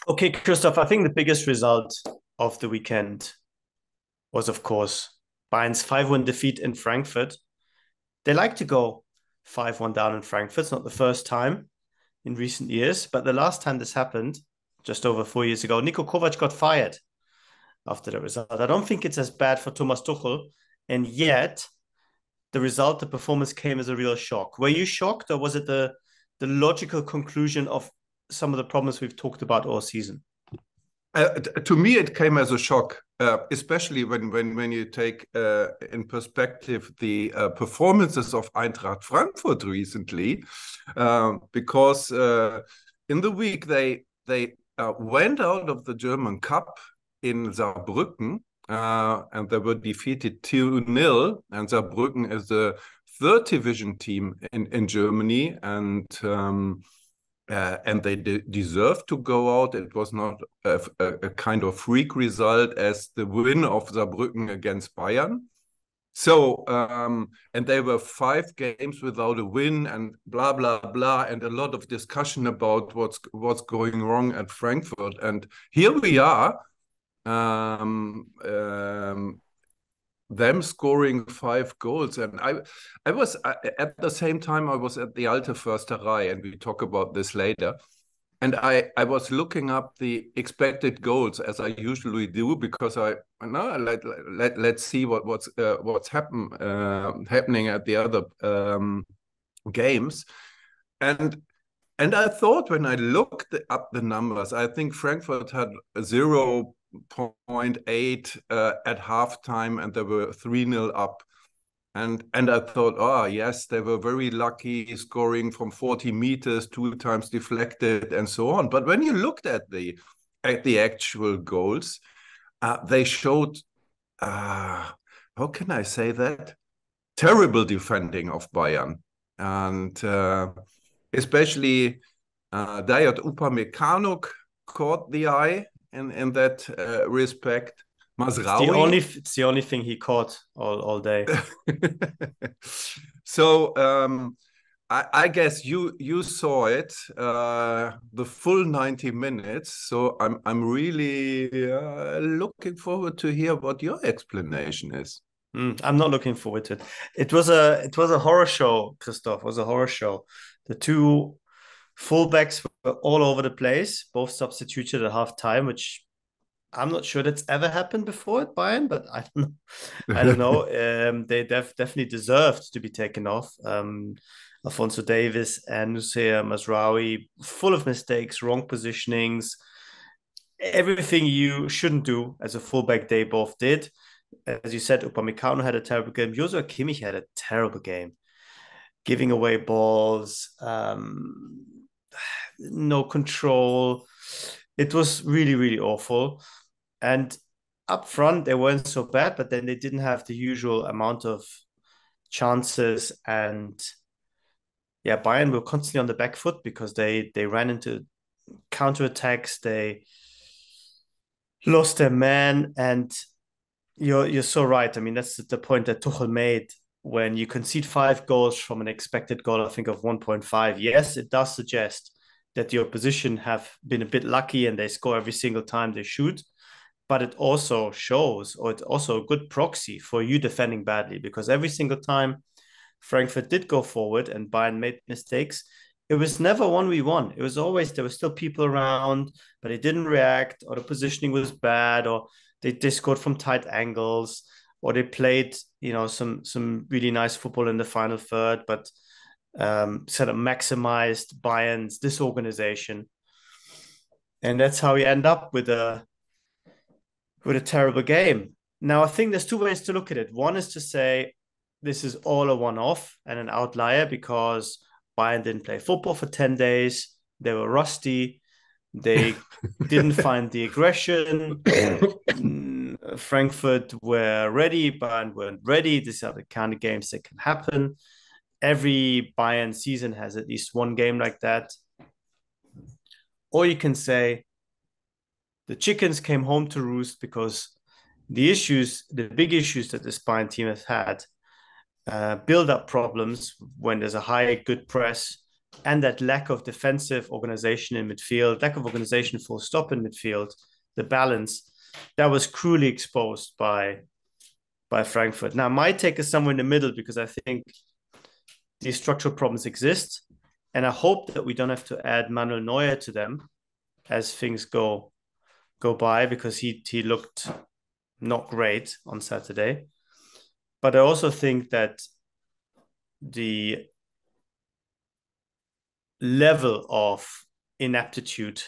Okay, Christoph, I think the biggest result of the weekend was, of course, Bayern's 5-1 defeat in Frankfurt. They like to go 5-1 down in Frankfurt. It's not the first time in recent years, but the last time this happened, just over 4 years ago, Niko Kovac got fired after the result. I don't think it's as bad for Thomas Tuchel, and yet the performance came as a real shock. Were you shocked, or was it the logical conclusion of some of the problems we've talked about all season? To me, it came as a shock, especially when you take in perspective the performances of Eintracht Frankfurt recently, because in the week they went out of the German Cup in Saarbrücken, and they were defeated 2-0. And Saarbrücken is the third division team in Germany, and they deserved to go out. It was not a kind of freak result as the win of Saarbrücken against Bayern. So, and they were 5 games without a win and blah, blah, blah, and a lot of discussion about what's going wrong at Frankfurt. And here we are, them scoring 5 goals. And I was at the same time, I was at the Alte Försterei, and we talk about this later. And I was looking up the expected goals, as I usually do, because let's see what's happening at the other games. And I thought, when I looked up the numbers, I think Frankfurt had 0.8 at halftime, and they were 3-0 up. And I thought, oh, yes, they were very lucky, scoring from 40 meters, 2 times deflected, and so on. But when you looked at the actual goals, they showed, how can I say that? Terrible defending of Bayern. And especially Dayot Upamecano caught the eye in that respect. Mazraoui. It's the only thing he caught all day. So I guess you saw it the full 90 minutes. So I'm really looking forward to hear what your explanation is. I'm not looking forward to it. It was a horror show, Christoph. It was a horror show. The two fullbacks were all over the place, both substituted at half time, which I'm not sure that's ever happened before at Bayern, but I don't know. I don't know. They definitely deserved to be taken off. Alphonso Davies and Nusseir Mazraoui, full of mistakes, wrong positionings, everything you shouldn't do as a fullback. They both did. As you said, Upamecano had a terrible game. Joshua Kimmich had a terrible game, giving away balls, no control. It was really, really awful. And up front, they weren't so bad, but then they didn't have the usual amount of chances. And yeah, Bayern were constantly on the back foot because they ran into counterattacks. They lost their man. And you're so right. I mean, that's the point that Tuchel made. When you concede 5 goals from an expected goal, I think, of 1.5, yes, it does suggest that the opposition have been a bit lucky and they score every single time they shoot. But it also shows, or it's also a good proxy for you defending badly, because every single time Frankfurt did go forward and Bayern made mistakes, it was never 1v1. It was always, there were still people around, but they didn't react, or the positioning was bad, or they scored from tight angles, or they played, some really nice football in the final third, but sort of maximized Bayern's disorganization. And that's how you end up with a terrible game. Now, I think there's two ways to look at it. One is to say this is all a one-off and an outlier because Bayern didn't play football for 10 days. They were rusty. They didn't find the aggression. Frankfurt were ready, Bayern weren't ready. These are the kind of games that can happen. Every Bayern season has at least one game like that. Or you can say the chickens came home to roost because the big issues that the Bayern team has had, build up problems when there's a high, good press, and that lack of defensive organization in midfield, lack of organization full stop in midfield, the balance, that was cruelly exposed by Frankfurt. Now, my take is somewhere in the middle because I think these structural problems exist, and I hope that we don't have to add Manuel Neuer to them as things go by, because he looked not great on Saturday. But I also think that the level of inaptitude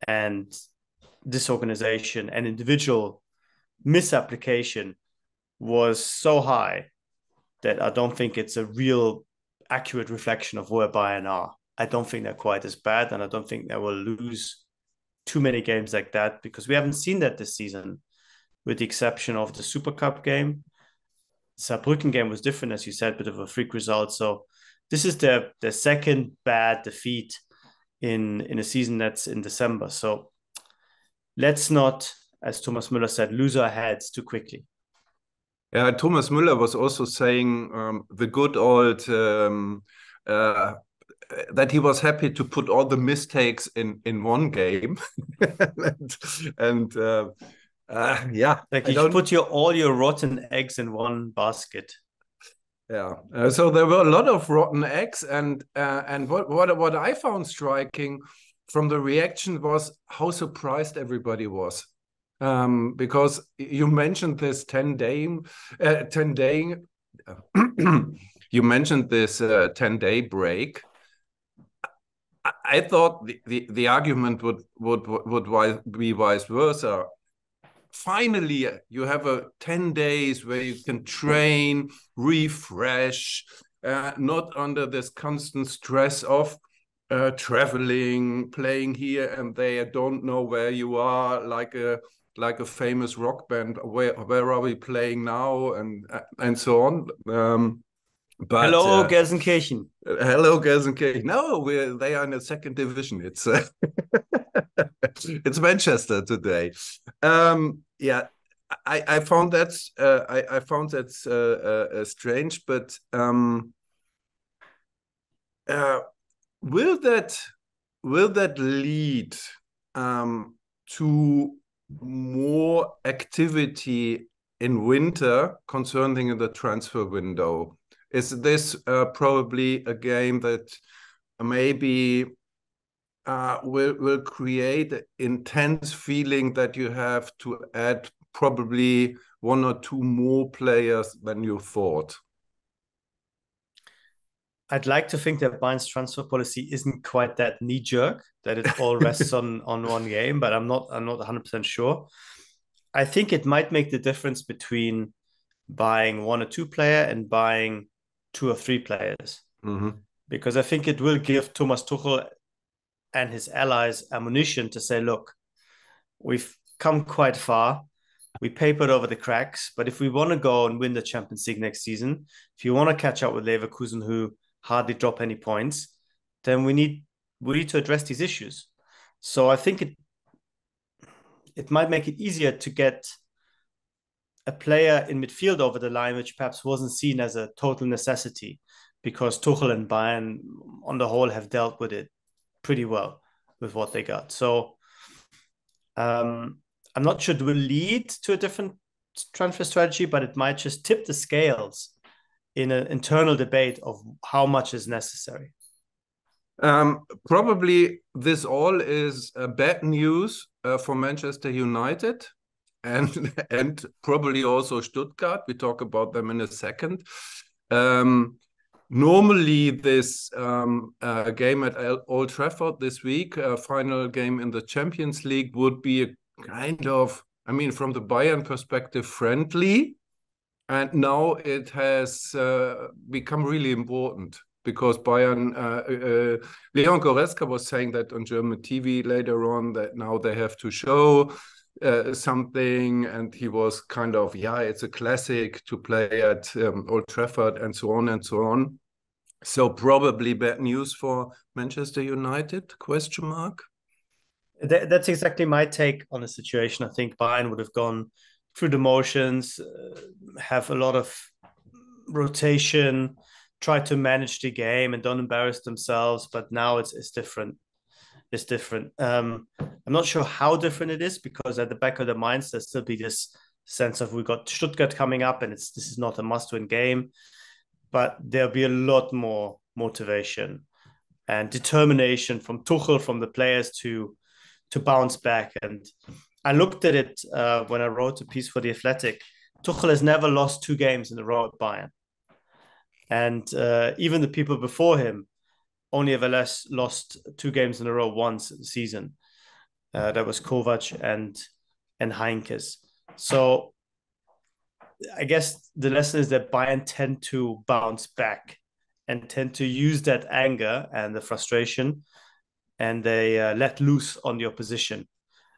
and disorganization and individual misapplication was so high that I don't think it's a real accurate reflection of where Bayern are. I don't think they're quite as bad, and I don't think they will lose too many games like that, because we haven't seen that this season, with the exception of the Super Cup game. Saarbrücken game was different, as you said, bit of a freak result. So this is the second bad defeat in a season that's in December. So let's not, as Thomas Müller said, lose our heads too quickly. Yeah, Thomas Müller was also saying the good old that he was happy to put all the mistakes in one game, and yeah, like you put all your rotten eggs in one basket. Yeah, so there were a lot of rotten eggs, and what I found striking from the reaction was how surprised everybody was. Because you mentioned this 10-day you mentioned this 10-day break. I thought the argument would be vice versa. Finally, you have 10 days where you can train, refresh, not under this constant stress of traveling, playing here and there, don't know where you are, like a famous rock band. Where are we playing now, and so on. But hello, Gelsenkirchen. Hello, Gelsenkirchen. No, they are in the second division. It's it's Manchester today. Yeah, I found that strange, but will that lead to more activity in winter concerning the transfer window? Is this probably a game that maybe will create an intense feeling that you have to add probably one or two more players than you thought? I'd like to think that Bayern's transfer policy isn't quite that knee-jerk, that it all rests on one game, but I'm not 100% sure. I think it might make the difference between buying one or two players and buying two or three players. Mm-hmm. Because I think it will give Thomas Tuchel and his allies ammunition to say, look, we've come quite far. We papered over the cracks, but if we want to go and win the Champions League next season, if you want to catch up with Leverkusen, who hardly drop any points, then we need to address these issues. So I think it might make it easier to get a player in midfield over the line, which perhaps wasn't seen as a total necessity, because Tuchel and Bayern on the whole have dealt with it pretty well with what they got. So I'm not sure it will lead to a different transfer strategy, but it might just tip the scales in an internal debate of how much is necessary. Probably this all is bad news for Manchester United and probably also Stuttgart. We talk about them in a second. Normally, this game at Old Trafford this week, final game in the Champions League, would be a kind of, I mean, from the Bayern perspective, friendly. And now it has become really important because Bayern, Leon Goretzka was saying that on German TV later on, that now they have to show something, and he was kind of, yeah, it's a classic to play at Old Trafford and so on and so on. So probably bad news for Manchester United, question mark? That's exactly my take on the situation. I think Bayern would have gone through the motions, have a lot of rotation, try to manage the game and don't embarrass themselves. But now it's different. It's different. I'm not sure how different it is, because at the back of their minds there'll still be this sense of, we got Stuttgart coming up, and this is not a must-win game. But there'll be a lot more motivation and determination from Tuchel, from the players to bounce back. And I looked at it when I wrote a piece for The Athletic. Tuchel has never lost 2 games in a row at Bayern. And even the people before him only ever lost 2 games in a row once in the season. That was Kovac and Heinkes. So I guess the lesson is that Bayern tend to bounce back and tend to use that anger and the frustration, and they let loose on the opposition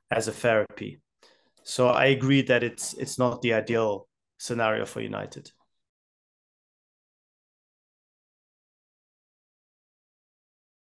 as a therapy. So I agree that it's not the ideal scenario for United.